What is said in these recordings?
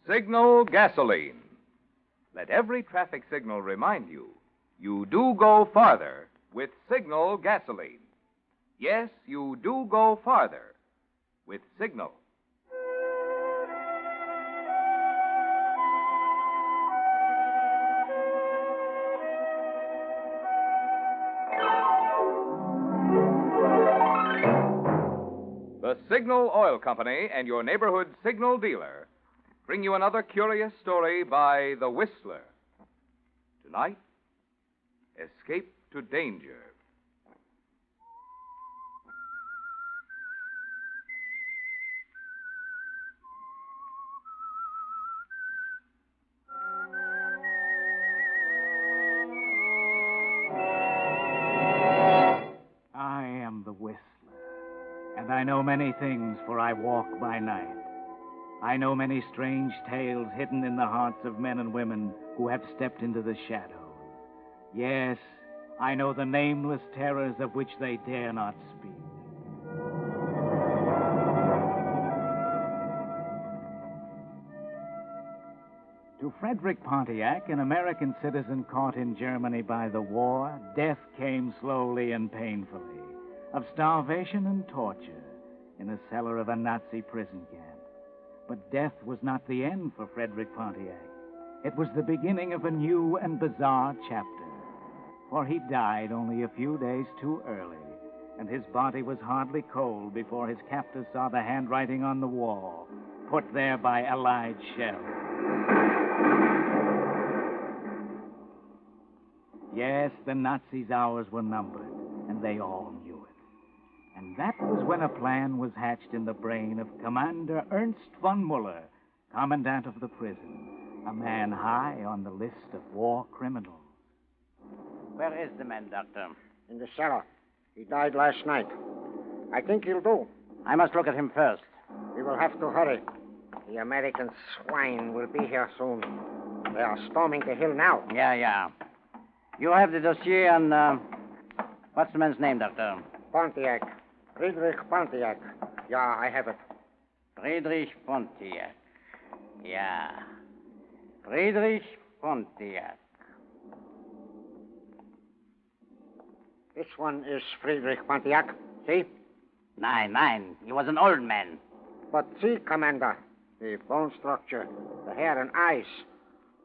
Signal gasoline. Let every traffic signal remind you, you do go farther with Signal gasoline. Yes, you do go farther with Signal. The Signal Oil Company and your neighborhood Signal dealer bring you another curious story by The Whistler. Tonight, Escape to Danger. I am the Whistler, and I know many things, for I walk by night. I know many strange tales hidden in the hearts of men and women who have stepped into the shadows. Yes, I know the nameless terrors of which they dare not speak. To Frederick Pontiac, an American citizen caught in Germany by the war, death came slowly and painfully, of starvation and torture, in a cellar of a Nazi prison camp. But death was not the end for Frederick Pontiac. It was the beginning of a new and bizarre chapter. For he died only a few days too early, and his body was hardly cold before his captors saw the handwriting on the wall, put there by Allied shells. Yes, the Nazis' hours were numbered, and they all knew it. And that was when a plan was hatched in the brain of Commander Ernst von Muller, commandant of the prison, a man high on the list of war criminals. Where is the man, Doctor? In the cellar. He died last night. I think he'll do. I must look at him first. We will have to hurry. The American swine will be here soon. They are storming the hill now. Yeah. You have the dossier on, what's the man's name, Doctor? Pontiac. Friedrich Pontiac. Yeah, I have it. Friedrich Pontiac. Yeah. Friedrich Pontiac. This one is Friedrich Pontiac. See? Nine. He was an old man. But see, Commander, the bone structure, the hair and eyes.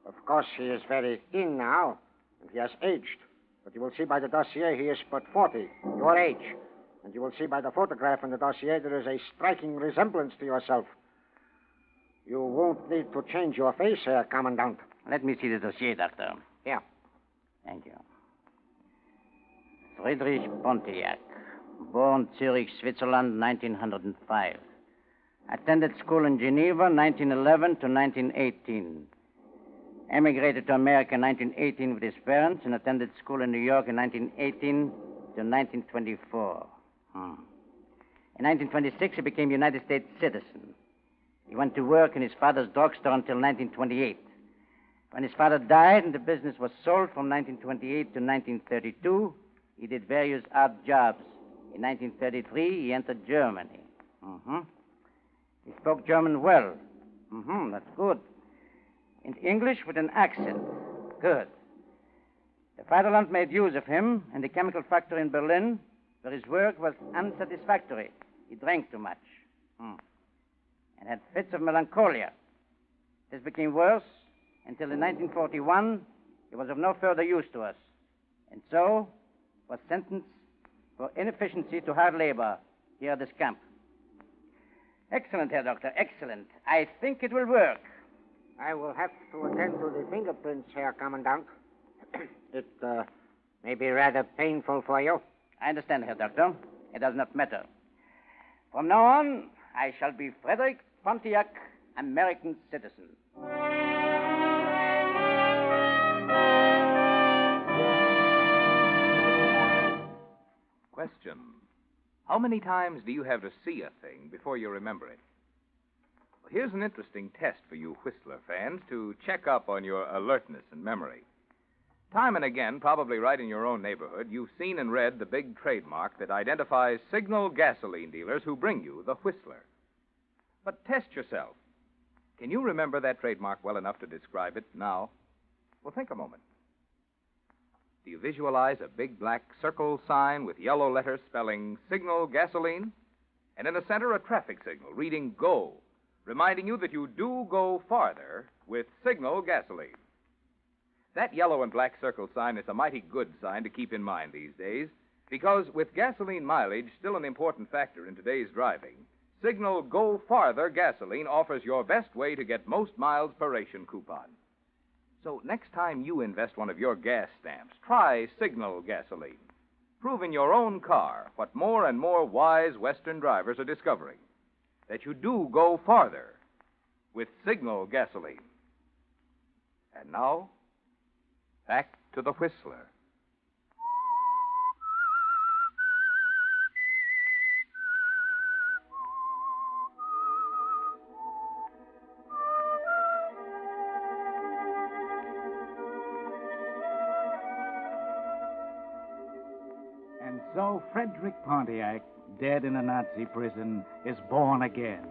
Of course, he is very thin now, and he has aged. But you will see by the dossier he is but 40, your age. And you will see by the photograph in the dossier there is a striking resemblance to yourself. You won't need to change your face, Herr Commandant. Let me see the dossier, Doctor. Here. Thank you. Friedrich Pontiac, born Zurich, Switzerland, 1905. Attended school in Geneva, 1911 to 1918. Emigrated to America in 1918 with his parents and attended school in New York in 1918 to 1924. In 1926, he became a United States citizen. He went to work in his father's drugstore until 1928. When his father died and the business was sold from 1928 to 1932, he did various odd jobs. In 1933, he entered Germany. He spoke German well. That's good. And English with an accent. Good. The Fatherland made use of him in the chemical factory in Berlin, where his work was unsatisfactory. He drank too much. And had fits of melancholia. This became worse until in 1941 he was of no further use to us. And so was sentenced for inefficiency to hard labor here at this camp. Excellent, Herr Doctor, excellent. I think it will work. I will have to attend to the fingerprints, Herr Commandant. It may be rather painful for you. I understand, Herr Doctor. It does not matter. From now on, I shall be Frederick Pontiac, American citizen. Question. How many times do you have to see a thing before you remember it? Well, here's an interesting test for you Whistler fans to check up on your alertness and memory. Time and again, probably right in your own neighborhood, you've seen and read the big trademark that identifies Signal gasoline dealers who bring you the Whistler. But test yourself. Can you remember that trademark well enough to describe it now? Well, think a moment. Do you visualize a big black circle sign with yellow letters spelling Signal Gasoline? And in the center, a traffic signal reading Go, reminding you that you do go farther with Signal Gasoline. That yellow and black circle sign is a mighty good sign to keep in mind these days, because with gasoline mileage still an important factor in today's driving, Signal Go Farther Gasoline offers your best way to get most miles per ration coupon. So next time you invest one of your gas stamps, try Signal Gasoline. Prove in your own car what more and more wise Western drivers are discovering, that you do go farther with Signal Gasoline. And now, back to the Whistler. And so Frederick Pontiac, dead in a Nazi prison, is born again.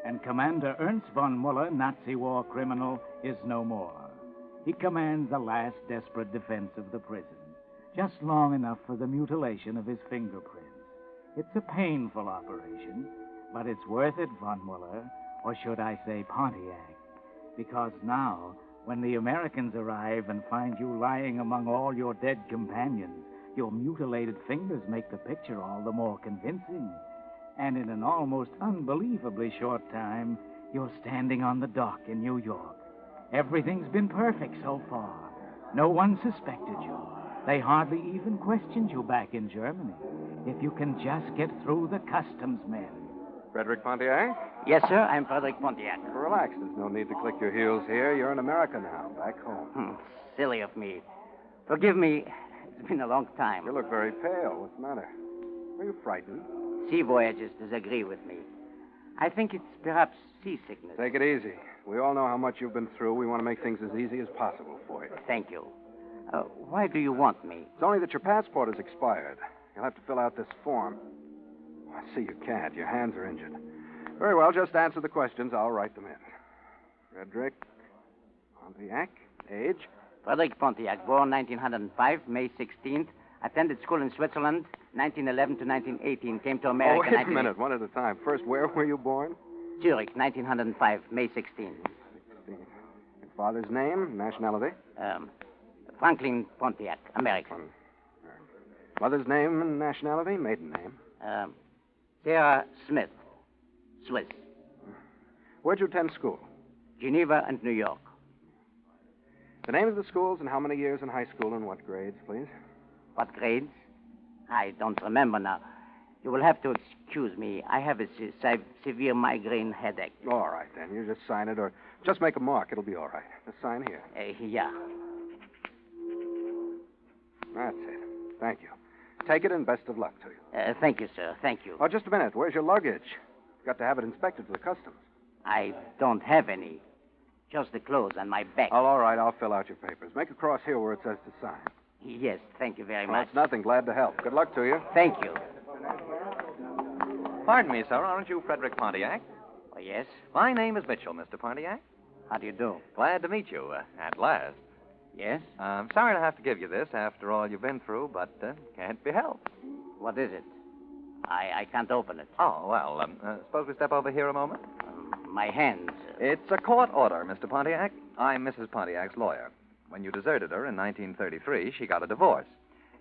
And Commander Ernst von Muller, Nazi war criminal, is no more. He commands the last desperate defense of the prison, just long enough for the mutilation of his fingerprints. It's a painful operation, but it's worth it, von Muller, or should I say Pontiac, because now, when the Americans arrive and find you lying among all your dead companions, your mutilated fingers make the picture all the more convincing. And in an almost unbelievably short time, you're standing on the dock in New York. Everything's been perfect so far. No one suspected you. They hardly even questioned you back in Germany. If you can just get through the customs men. Frederick Pontiac? Yes, sir, I'm Frederick Pontiac. Relax. There's no need to click your heels here. You're in America now, back home. Silly of me. Forgive me. It's been a long time. You look very pale. What's the matter? Are you frightened? Sea voyagers disagree with me. I think it's perhaps seasickness. Take it easy. We all know how much you've been through. We want to make things as easy as possible for you. Thank you. Why do you want me? It's only that your passport is expired. You'll have to fill out this form. Oh, I see you can't. Your hands are injured. Very well, just answer the questions. I'll write them in. Frederick Pontiac, age? Frederick Pontiac, born 1905, May 16th. Attended school in Switzerland, 1911 to 1918. Came to America... Oh, wait a minute, one at a time. First, where were you born? Zurich, 1905, May 16th. 16. Your father's name, nationality? Franklin Pontiac, American. Mother's name and nationality, maiden name? Sarah Smith, Swiss. Where'd you attend school? Geneva and New York. The names of the schools and how many years in high school and what grades, please? What grades? I don't remember now. You will have to excuse me. I have a severe migraine headache. All right, then. You just sign it or just make a mark. It'll be all right. Just sign here. Yeah. That's it. Thank you. Take it and best of luck to you. Thank you, sir. Thank you. Oh, just a minute. Where's your luggage? Got to have it inspected for the customs. I don't have any. Just the clothes and my bag. Oh, all right. I'll fill out your papers. Make a cross here where it says to sign. Yes, thank you very Well, much. it's nothing. Glad to help. Good luck to you. Thank you. Pardon me, sir. Aren't you Frederick Pontiac? Oh, yes? My name is Mitchell, Mr. Pontiac. How do you do? Glad to meet you, at last. Yes? I'm sorry to have to give you this after all you've been through, but can't be helped. What is it? I can't open it. Oh, well, suppose we step over here a moment? My hands. It's a court order, Mr. Pontiac. I'm Mrs. Pontiac's lawyer. When you deserted her in 1933, she got a divorce.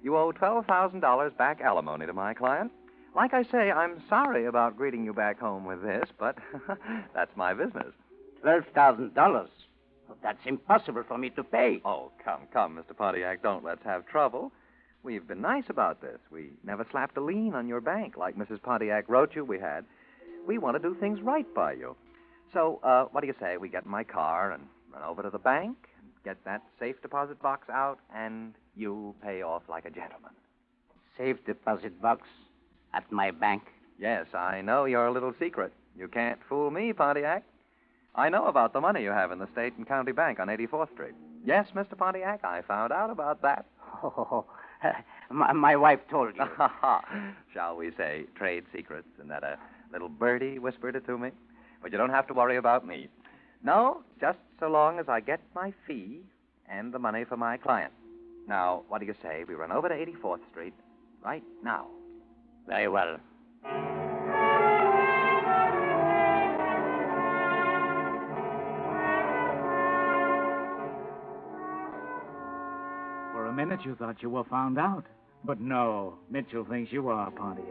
You owe $12,000 back alimony to my client. Like I say, I'm sorry about greeting you back home with this, but that's my business. $12,000? That's impossible for me to pay. Oh, come, Mr. Pontiac. Don't let's have trouble. We've been nice about this. We never slapped a lien on your bank like Mrs. Pontiac wrote you we had. We want to do things right by you. So, what do you say? We get in my car and run over to the bank, and get that safe deposit box out, and you pay off like a gentleman. Safe deposit box at my bank? Yes, I know your little secret. You can't fool me, Pontiac. I know about the money you have in the State and County Bank on 84th Street. Yes, Mr. Pontiac, I found out about that. Oh, my wife told you. Shall we say trade secrets, and that a little birdie whispered it to me? But you don't have to worry about me. No, just so long as I get my fee and the money for my client. Now, what do you say? We run over to 84th Street right now. Very well. For a minute, you thought you were found out. But no, Mitchell thinks you are Pontiac.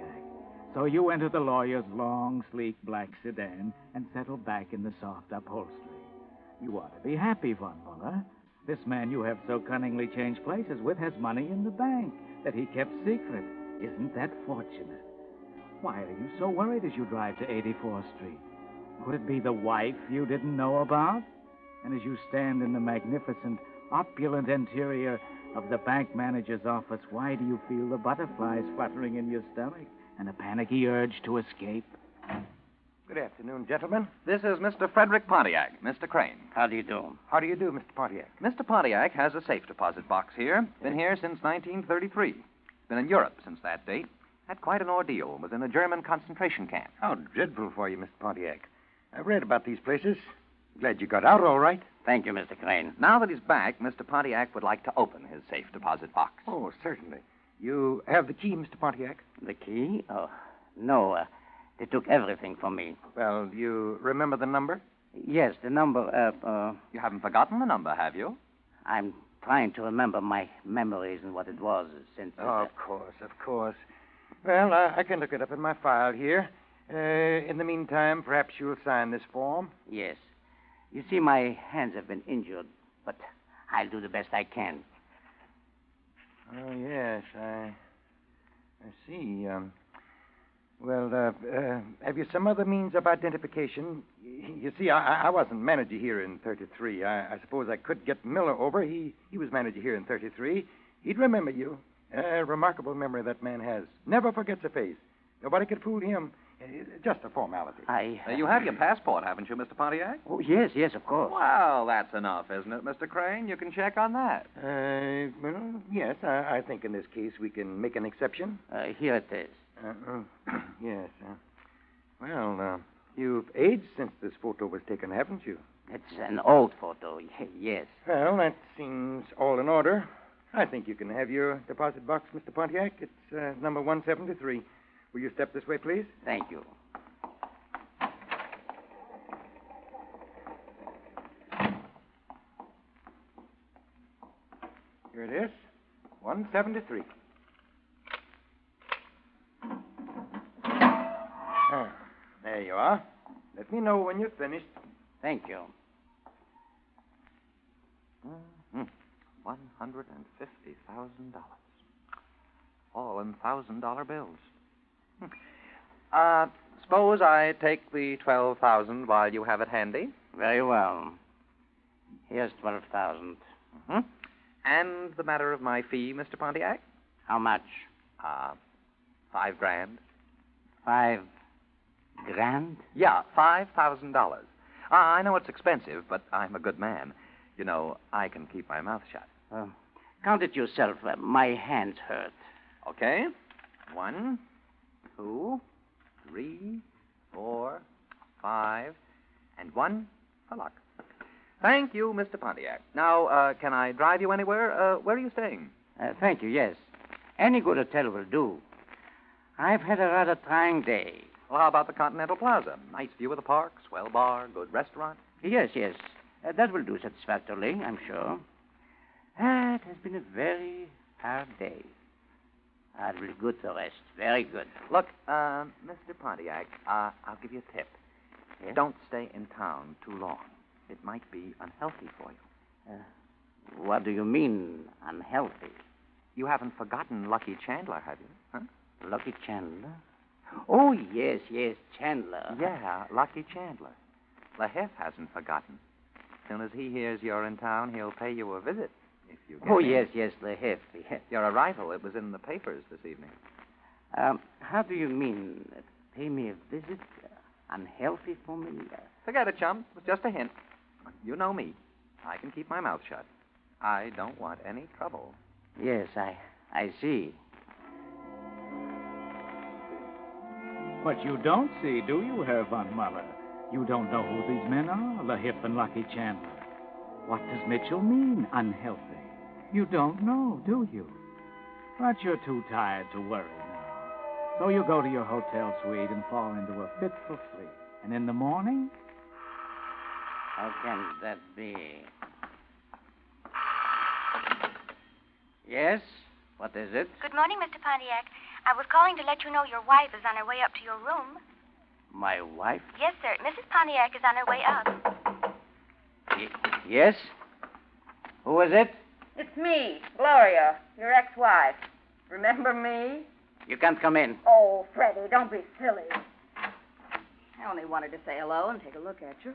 So you enter the lawyer's long, sleek black sedan and settle back in the soft upholstery. You ought to be happy, Von Muller. This man you have so cunningly changed places with has money in the bank that he kept secret. Isn't that fortunate? Why are you so worried as you drive to 84th Street? Could it be the wife you didn't know about? And as you stand in the magnificent, opulent interior of the bank manager's office, why do you feel the butterflies fluttering in your stomach and a panicky urge to escape? Good afternoon, gentlemen. This is Mr. Frederick Pontiac, Mr. Crane. How do you do? How do you do, Mr. Pontiac? Mr. Pontiac has a safe deposit box here. Been here since 1933. Been in Europe since that date. Had quite an ordeal. Was in a German concentration camp. How dreadful for you, Mr. Pontiac. I've read about these places. Glad you got out all right. Thank you, Mr. Crane. Now that he's back, Mr. Pontiac would like to open his safe deposit box. Oh, certainly. You have the key, Mr. Pontiac? The key? Oh, no. They took everything from me. Well, do you remember the number? Yes, the number, You haven't forgotten the number, have you? I'm trying to remember my memories and what it was since... Oh, of course. Well, I can look it up in my file here. In the meantime, perhaps you'll sign this form? Yes. You see, my hands have been injured, but I'll do the best I can. Oh, yes, I see. Have you some other means of identification? You see, I wasn't manager here in 33. I suppose I could get Miller over. He was manager here in 33. He'd remember you. Remarkable memory that man has. Never forgets a face. Nobody could fool him. Just a formality. You have your passport, haven't you, Mr. Pontiac? Oh, yes, of course. Well, that's enough, isn't it, Mr. Crane? You can check on that. Yes, I think in this case we can make an exception. Here it is. Yes. You've aged since this photo was taken, haven't you? It's an old photo, yes. Well, that seems all in order. I think you can have your deposit box, Mr. Pontiac. It's number 173. Will you step this way, please? Thank you. Here it is. 173. There you are. Let me know when you're finished. Thank you. $150,000. All in $1,000 bills. Suppose I take the $12,000 while you have it handy. Very well. Here's $12,000. Mm-hmm. And the matter of my fee, Mr. Pontiac? How much? $5,000. $5,000? Yeah, $5,000. I know it's expensive, but I'm a good man. You know, I can keep my mouth shut. Count it yourself. My hands hurt. Okay. 1, 2, 3, 4, 5, and 1 for luck. Thank you, Mr. Pontiac. Now, can I drive you anywhere? Where are you staying? Thank you, yes. Any good hotel will do. I've had a rather trying day. Well, how about the Continental Plaza? Nice view of the park, swell bar, good restaurant. Yes. That will do satisfactorily, I'm sure. It has been a very hard day. I'll be good to rest. Very good. Look, Mr. Pontiac, I'll give you a tip. Yes? Don't stay in town too long. It might be unhealthy for you. What do you mean, unhealthy? You haven't forgotten Lucky Chandler, have you? Huh? Lucky Chandler? Oh, yes, Chandler. Yeah, Lucky Chandler. LaHef hasn't forgotten. As soon as he hears you're in town, he'll pay you a visit. If you get in. Yes, LaHef. Yes. Your arrival, it was in the papers this evening. How do you mean, pay me a visit? Unhealthy for me? Forget it, chum. It was just a hint. You know me. I can keep my mouth shut. I don't want any trouble. Yes, I see. What you don't see, do you, Herr von Muller? You don't know who these men are, LaHiff and Lucky Chandler. What does Mitchell mean, unhealthy? You don't know, do you? But you're too tired to worry now. So you go to your hotel suite and fall into a fitful sleep. And in the morning? How can that be? Yes? What is it? Good morning, Mr. Pontiac. I was calling to let you know your wife is on her way up to your room. My wife? Yes, sir. Mrs. Pontiac is on her way up. Yes? Who is it? It's me, Gloria, your ex-wife. Remember me? You can't come in. Oh, Freddie, don't be silly. I only wanted to say hello and take a look at you.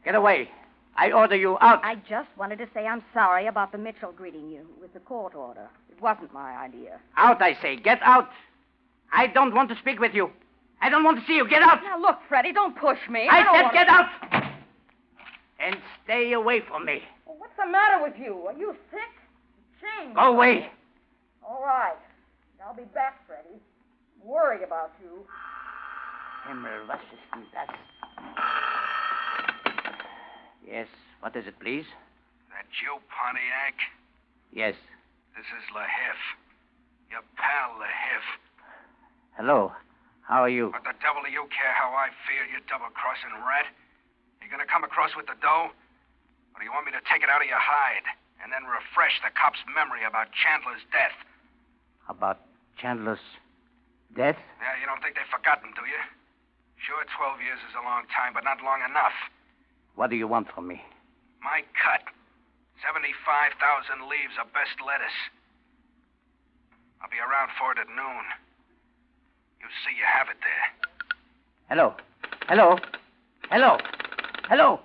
Get away. I order you out. I just wanted to say I'm sorry about the Mitchell greeting you with the court order. It wasn't my idea. Out, I say. Get out. I don't want to speak with you. I don't want to see you. Get out. Now, look, Freddie, don't push me. I don't said want get out. And stay away from me. Well, what's the matter with you? Are you sick? Changed. Go away. All right. I'll be back, Freddie. I'm worried about you. Himmel, was ist denn das? Yes, what is it, please? That you, Pontiac? Yes. This is LaHiff. Your pal, LaHiff. Hello. How are you? What the devil do you care how I feel, you double-crossing rat? You gonna come across with the dough? Or do you want me to take it out of your hide and then refresh the cop's memory about Chandler's death? About Chandler's death? Yeah, you don't think they've forgotten, do you? Sure, 12 years is a long time, but not long enough. What do you want from me? My cut. 75,000 leaves of best lettuce. I'll be around for it at noon. You see you have it there. Hello. Hello. Hello. Hello.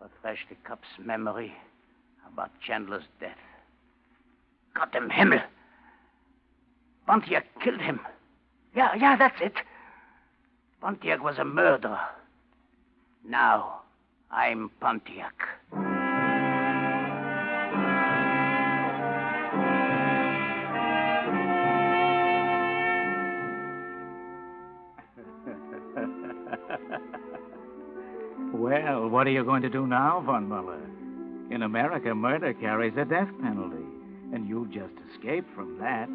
Refresh the cop's memory about Chandler's death. Gott im Himmel. Pontiac killed him. Yeah, that's it. Pontiac was a murderer. Now, I'm Pontiac. Well, what are you going to do now, Von Muller? In America, murder carries a death penalty, and you just escaped from that.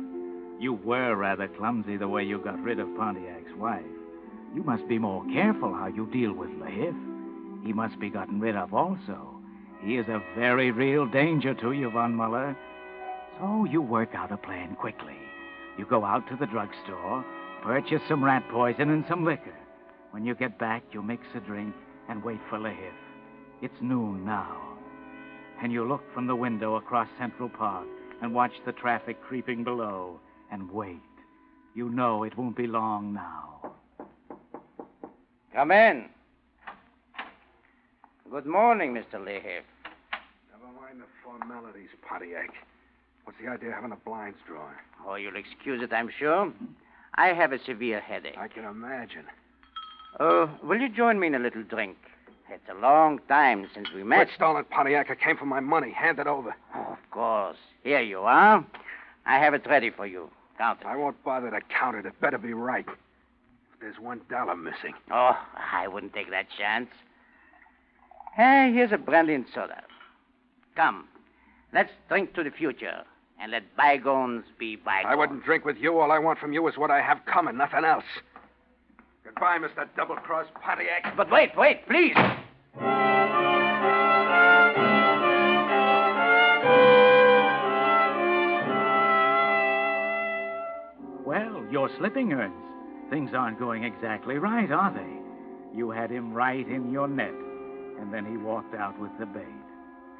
You were rather clumsy the way you got rid of Pontiac's wife. You must be more careful how you deal with LaHiff. He must be gotten rid of also. He is a very real danger to you, Von Muller. So you work out a plan quickly. You go out to the drugstore, purchase some rat poison and some liquor. When you get back, you mix a drink and wait for LaHiff. It's noon now. And you look from the window across Central Park and watch the traffic creeping below and wait. You know it won't be long now. Come in. Good morning, Mr. LaHiff. Never mind the formalities, Pontiac. What's the idea of having the blinds drawn? Oh, you'll excuse it, I'm sure. I have a severe headache. I can imagine. Will you join me in a little drink? It's a long time since we met. Quit stalling, Pontiac. I came for my money. Hand it over. Oh, of course. Here you are. I have it ready for you. Count it. I won't bother to count it. It better be right. If there's $1 missing. Oh, I wouldn't take that chance. Hey, here's a brandy and soda. Come, let's drink to the future and let bygones be bygones. I wouldn't drink with you. All I want from you is what I have coming, nothing else. Goodbye, Mr. Double-Cross Pontiac. But wait, please. Well, you're slipping, Ernst. Things aren't going exactly right, are they? You had him right in your net, and then he walked out with the bait.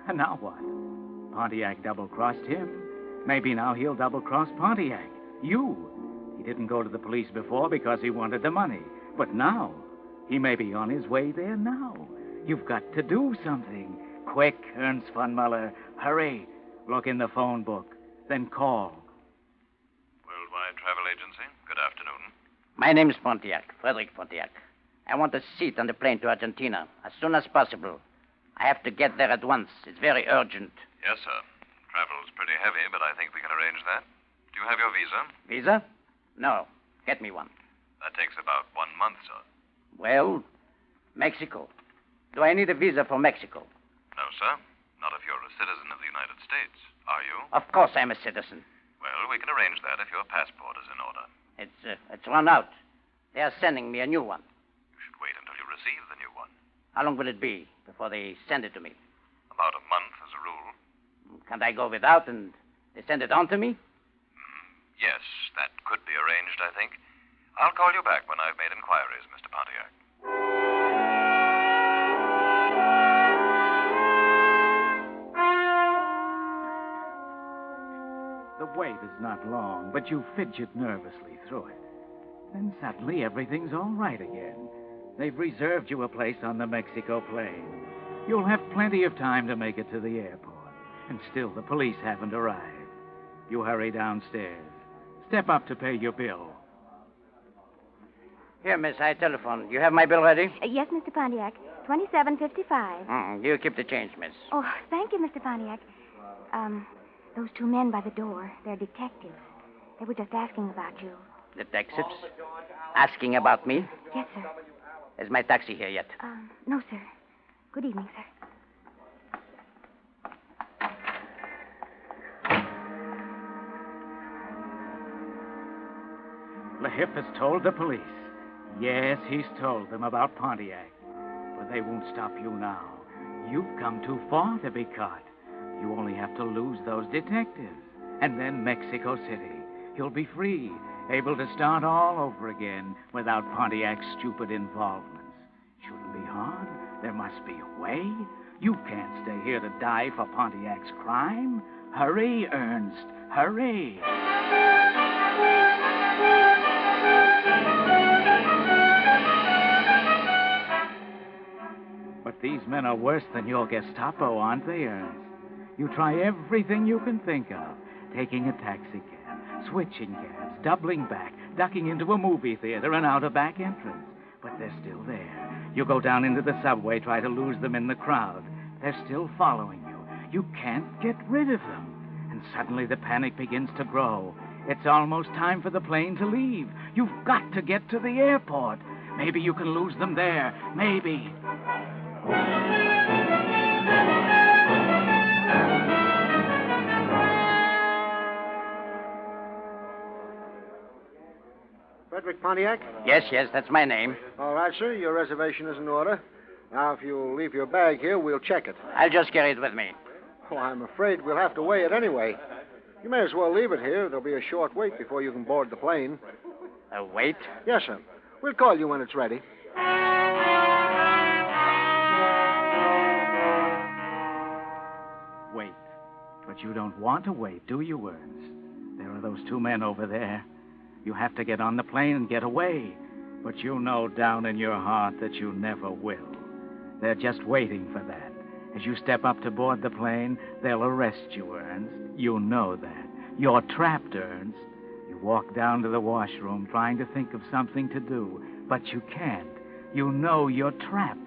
And now what? Pontiac double-crossed him. Maybe now he'll double-cross Pontiac. You. He didn't go to the police before because he wanted the money. But now, he may be on his way there now. You've got to do something. Quick, Ernst von Muller. Hurry. Look in the phone book. Then call. Worldwide Travel Agency. Good afternoon. My name's Pontiac, Frederick Pontiac. I want a seat on the plane to Argentina as soon as possible. I have to get there at once. It's very urgent. Yes, sir. Travel's pretty heavy, but I think we can arrange that. Do you have your visa? Visa? No. Get me one. That takes about 1 month, sir. Well, Mexico. Do I need a visa for Mexico? No, sir. Not if you're a citizen of the United States. Are you? Of course I'm a citizen. Well, we can arrange that if your passport is in order. It's run out. They are sending me a new one. You should wait until you receive the new one. How long will it be before they send it to me? About a month as a rule. Can't I go without and they send it on to me? Yes, that could be arranged, I think. I'll call you back when I've made inquiries, Mr. Pontiac. The wait is not long, but you fidget nervously through it. Then suddenly everything's all right again. They've reserved you a place on the Mexico plane. You'll have plenty of time to make it to the airport. And still the police haven't arrived. You hurry downstairs. Step up to pay your bill. Here, miss, I telephoned. You have my bill ready? Yes, Mr. Pontiac. $27.55. You keep the change, miss. Oh, thank you, Mr. Pontiac. Those two men by the door, they're detectives. They were just asking about you. Detectives? Asking about me? Yes, sir. Is my taxi here yet? No, sir. Good evening, sir. Lahip has told the police. Yes, he's told them about Pontiac. But they won't stop you now. You've come too far to be caught. You only have to lose those detectives. And then Mexico City. You'll be free, able to start all over again without Pontiac's stupid involvements. Shouldn't be hard. There must be a way. You can't stay here to die for Pontiac's crime. Hurry, Ernst. Hurry. But these men are worse than your Gestapo, aren't they, Ernst? You try everything you can think of. Taking a taxi cab, switching cabs, doubling back, ducking into a movie theater and out a back entrance. But they're still there. You go down into the subway, try to lose them in the crowd. They're still following you. You can't get rid of them. And suddenly the panic begins to grow. It's almost time for the plane to leave. You've got to get to the airport. Maybe you can lose them there. Maybe. Frederick Pontiac? Yes, that's my name. All right, sir. Your reservation is in order. Now, if you'll leave your bag here, we'll check it. I'll just carry it with me. Oh, I'm afraid we'll have to weigh it anyway. You may as well leave it here. There'll be a short wait before you can board the plane. A wait? Yes, sir. We'll call you when it's ready. Wait. But you don't want to wait, do you, Ernst? There are those two men over there. You have to get on the plane and get away. But you know down in your heart that you never will. They're just waiting for that. As you step up to board the plane, they'll arrest you, Ernst. You know that. You're trapped, Ernst. You walk down to the washroom trying to think of something to do, but you can't. You know you're trapped.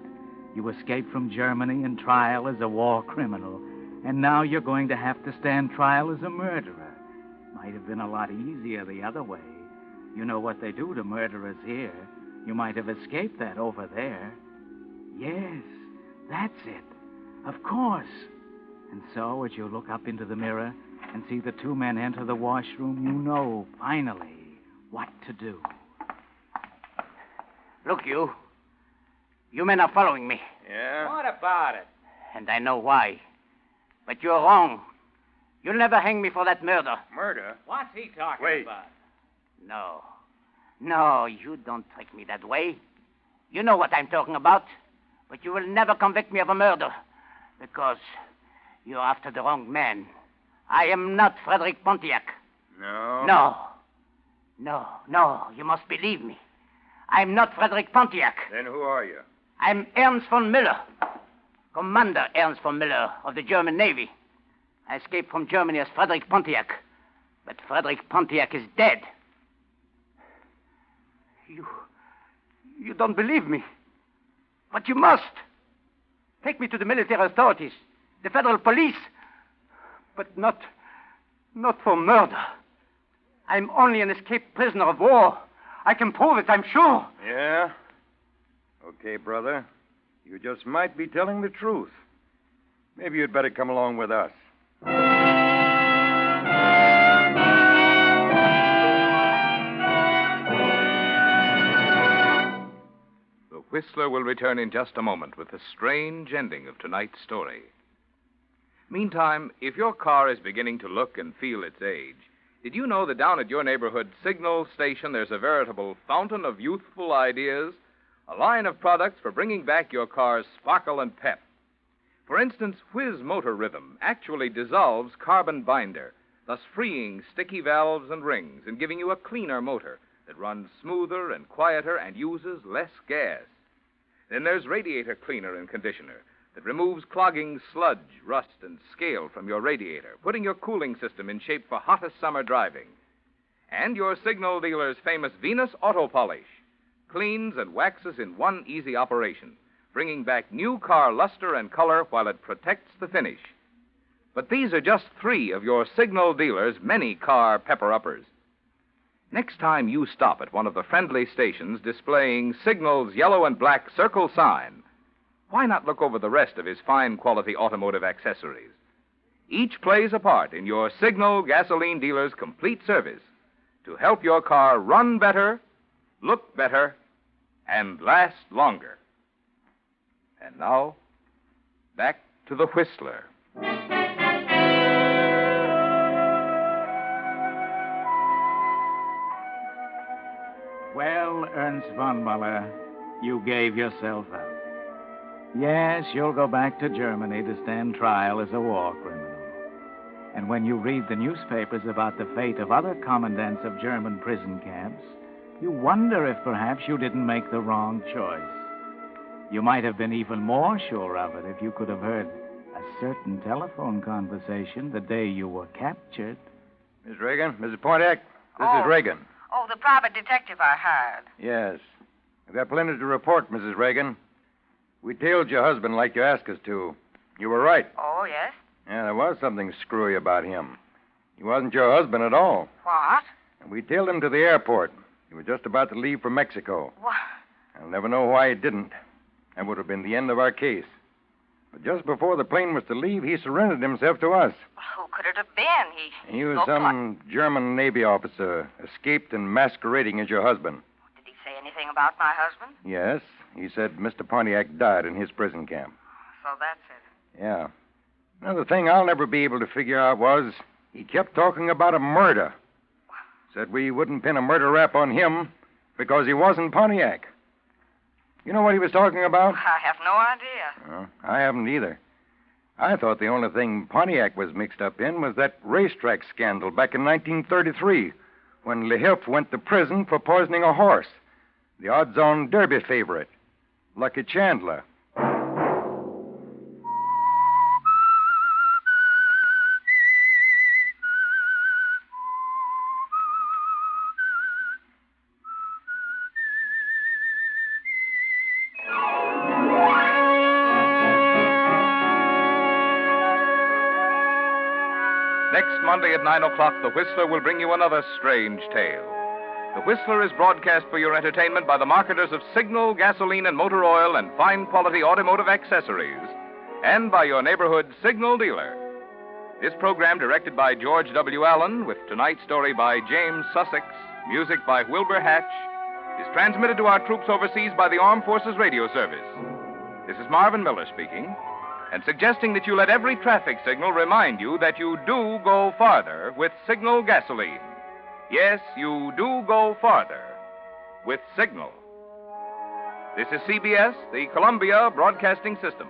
You escaped from Germany in trial as a war criminal, and now you're going to have to stand trial as a murderer. Might have been a lot easier the other way. You know what they do to murderers here. You might have escaped that over there. Yes, that's it. Of course. And so, as you look up into the mirror and see the two men enter the washroom, you know, finally, what to do. Look, you. You men are following me. Yeah? What about it? And I know why. But you're wrong. You'll never hang me for that murder. Murder? What's he talking Wait. about? No, you don't trick me that way. You know what I'm talking about. But you will never convict me of a murder. Because you're after the wrong man. I am not Frederick Pontiac. No? No, you must believe me. I'm not Frederick Pontiac. Then who are you? I'm Ernst von Müller. Commander Ernst von Müller of the German Navy. I escaped from Germany as Frederick Pontiac. But Frederick Pontiac is dead. You don't believe me. But you must. Take me to the military authorities, the federal police. But not for murder. I'm only an escaped prisoner of war. I can prove it, I'm sure. Yeah? Okay, brother. You just might be telling the truth. Maybe you'd better come along with us. The Whistler will return in just a moment with the strange ending of tonight's story. Meantime, if your car is beginning to look and feel its age, did you know that down at your neighborhood signal station there's a veritable fountain of youthful ideas, a line of products for bringing back your car's sparkle and pep? For instance, Whiz Motor Rhythm actually dissolves carbon binder, thus freeing sticky valves and rings and giving you a cleaner motor that runs smoother and quieter and uses less gas. Then there's Radiator Cleaner and Conditioner that removes clogging sludge, rust, and scale from your radiator, putting your cooling system in shape for hottest summer driving. And your signal dealer's famous Venus Auto Polish cleans and waxes in one easy operation, bringing back new car luster and color while it protects the finish. But these are just 3 of your signal dealer's many car pepper-uppers. Next time you stop at one of the friendly stations displaying Signal's yellow and black circle sign, why not look over the rest of his fine quality automotive accessories? Each plays a part in your Signal gasoline dealer's complete service to help your car run better, look better, and last longer. And now, back to the Whistler. Well, Ernst von Muller, you gave yourself up. Yes, you'll go back to Germany to stand trial as a war criminal. And when you read the newspapers about the fate of other commandants of German prison camps, you wonder if perhaps you didn't make the wrong choice. You might have been even more sure of it if you could have heard a certain telephone conversation the day you were captured. Miss Reagan, Mrs. Pontiac, this is Reagan. Oh, the private detective I hired. Yes. I've got plenty to report, Mrs. Reagan. We tailed your husband like you asked us to. You were right. Oh, yes? Yeah, there was something screwy about him. He wasn't your husband at all. What? And we tailed him to the airport. He was just about to leave for Mexico. What? I'll never know why he didn't. That would have been the end of our case. But just before the plane was to leave, he surrendered himself to us. Who could it have been? He was some German Navy officer, escaped and masquerading as your husband. Did he say anything about my husband? Yes. He said Mr. Pontiac died in his prison camp. So that's it. Yeah. Another thing I'll never be able to figure out was he kept talking about a murder. Said we wouldn't pin a murder rap on him because he wasn't Pontiac. You know what he was talking about? I have no idea. I haven't either. I thought the only thing Pontiac was mixed up in was that racetrack scandal back in 1933 when Lehilf went to prison for poisoning a horse, the odds-on Derby favorite, Lucky Chandler. Next Monday at 9 o'clock, The Whistler will bring you another strange tale. The Whistler is broadcast for your entertainment by the marketers of Signal, gasoline, and motor oil and fine quality automotive accessories, and by your neighborhood Signal dealer. This program, directed by George W. Allen, with tonight's story by James Sussex, music by Wilbur Hatch, is transmitted to our troops overseas by the Armed Forces Radio Service. This is Marvin Miller speaking, and suggesting that you let every traffic signal remind you that you do go farther with Signal gasoline. Yes, you do go farther with Signal. This is CBS, the Columbia Broadcasting System.